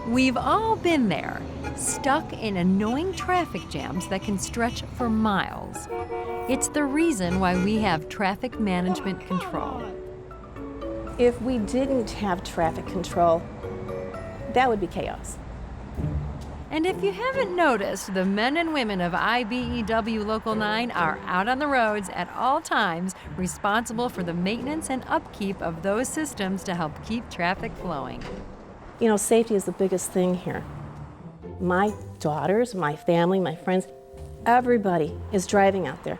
We've all been there, stuck in annoying traffic jams that can stretch for miles. It's the reason why we have traffic management control. If we didn't have traffic control, that would be chaos. And if you haven't noticed, the men and women of IBEW Local 9 are out on the roads at all times, responsible for the maintenance and upkeep of those systems to help keep traffic flowing. You know, safety is the biggest thing here. My daughters, my family, my friends, everybody is driving out there.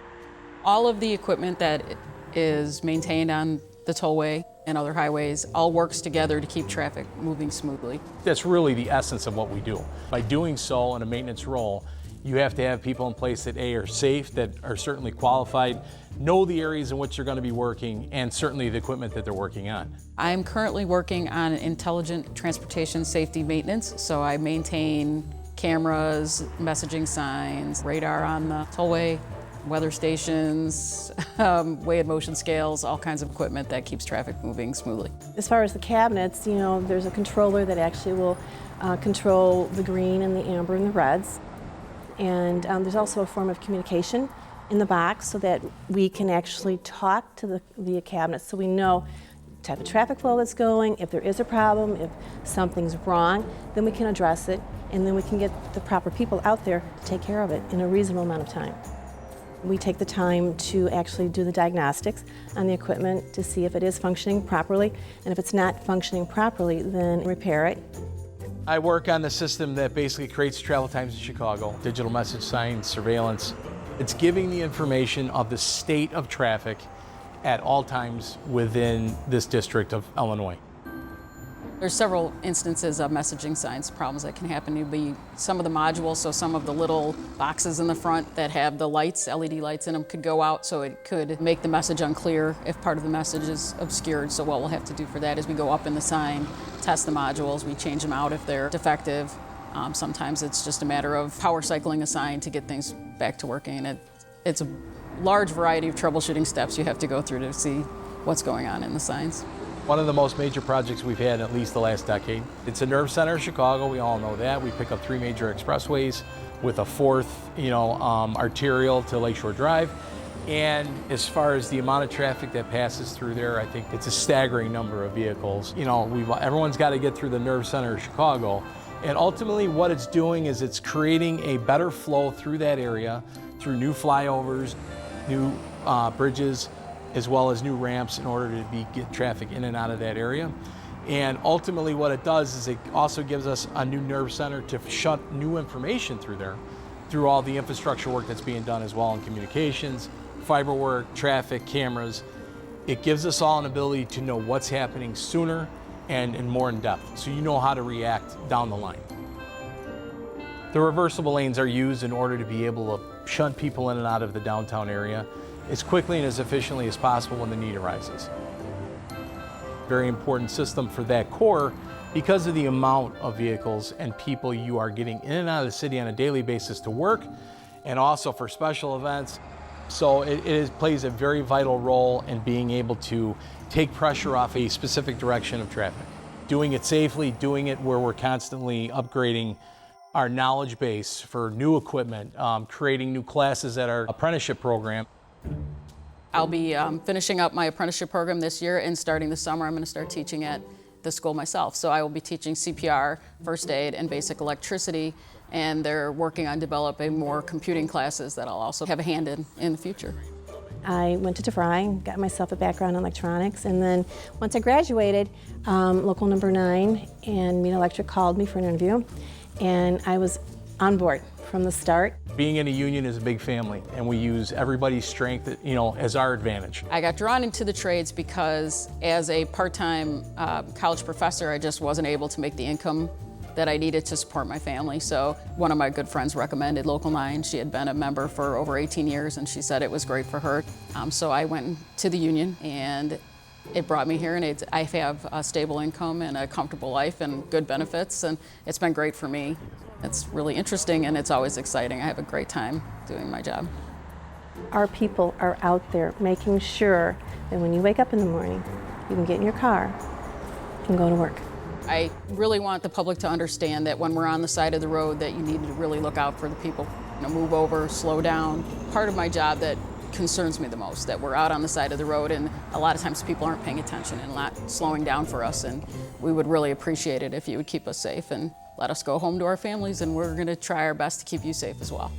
All of the equipment that is maintained on the tollway and other highways all works together to keep traffic moving smoothly. That's really the essence of what we do. By doing so in a maintenance role, you have to have people in place that A, are safe, that are certainly qualified, know the areas in which they're going to be working, and certainly the equipment that they're working on. I'm currently working on intelligent transportation safety maintenance, so I maintain cameras, messaging signs, radar on the tollway, weather stations, weight and motion scales, all kinds of equipment that keeps traffic moving smoothly. As far as the cabinets, you know, there's a controller that actually will control the green and the amber and the reds. And there's also a form of communication in the box so that we can actually talk to the cabinets so we know the type of traffic flow that's going. If there is a problem, if something's wrong, then we can address it, and then we can get the proper people out there to take care of it in a reasonable amount of time. We take the time to actually do the diagnostics on the equipment to see if it is functioning properly, and if it's not functioning properly, then repair it. I work on the system that basically creates travel times in Chicago, digital message signs, surveillance. It's giving the information of the state of traffic at all times within this district of Illinois. There's several instances of messaging signs problems that can happen. It'd be some of the modules, so some of the little boxes in the front that have the lights, LED lights in them, could go out, so it could make the message unclear if part of the message is obscured. So what we'll have to do for that is we go up in the sign, test the modules, we change them out if they're defective. Sometimes it's just a matter of power cycling a sign to get things back to working. It's a large variety of troubleshooting steps you have to go through to see what's going on in the signs. One of the most major projects we've had in at least the last decade. It's a nerve center of Chicago, we all know that. We pick up 3 major expressways with a 4th, arterial to Lakeshore Drive. And as far as the amount of traffic that passes through there, I think it's a staggering number of vehicles. You know, everyone's got to get through the nerve center of Chicago. And ultimately what it's doing is it's creating a better flow through that area, through new flyovers, new bridges, as well as new ramps in order to get traffic in and out of that area. And ultimately what it does is it also gives us a new nerve center to shut new information through there, through all the infrastructure work that's being done as well in communications, fiber work, traffic, cameras. It gives us all an ability to know what's happening sooner and more in depth, so you know how to react down the line. The reversible lanes are used in order to be able to shunt people in and out of the downtown area as quickly and as efficiently as possible when the need arises. Very important system for that core because of the amount of vehicles and people you are getting in and out of the city on a daily basis to work, and also for special events. So it plays a very vital role in being able to take pressure off a specific direction of traffic. Doing it safely, doing it where we're constantly upgrading our knowledge base for new equipment, creating new classes at our apprenticeship program. I'll be finishing up my apprenticeship program this year, and starting this summer I'm going to start teaching at the school myself. So I will be teaching CPR, first aid, and basic electricity, and they're working on developing more computing classes that I'll also have a hand in the future. I went to DeVry, got myself a background in electronics, and then once I graduated, local number 9 and Mean Electric called me for an interview, and I was on board from the start. Being in a union is a big family, and we use everybody's strength, as our advantage. I got drawn into the trades because as a part-time college professor, I just wasn't able to make the income that I needed to support my family. So one of my good friends recommended Local 9. She had been a member for over 18 years, and she said it was great for her. So I went to the union, and it brought me here, and I have a stable income and a comfortable life and good benefits, and it's been great for me. It's really interesting, and it's always exciting. I have a great time doing my job. Our people are out there making sure that when you wake up in the morning, you can get in your car and go to work. I really want the public to understand that when we're on the side of the road that you need to really look out for the people. Move over, slow down. Part of my job that concerns me the most, that we're out on the side of the road and a lot of times people aren't paying attention and not slowing down for us, and we would really appreciate it if you would keep us safe and let us go home to our families, and we're going to try our best to keep you safe as well.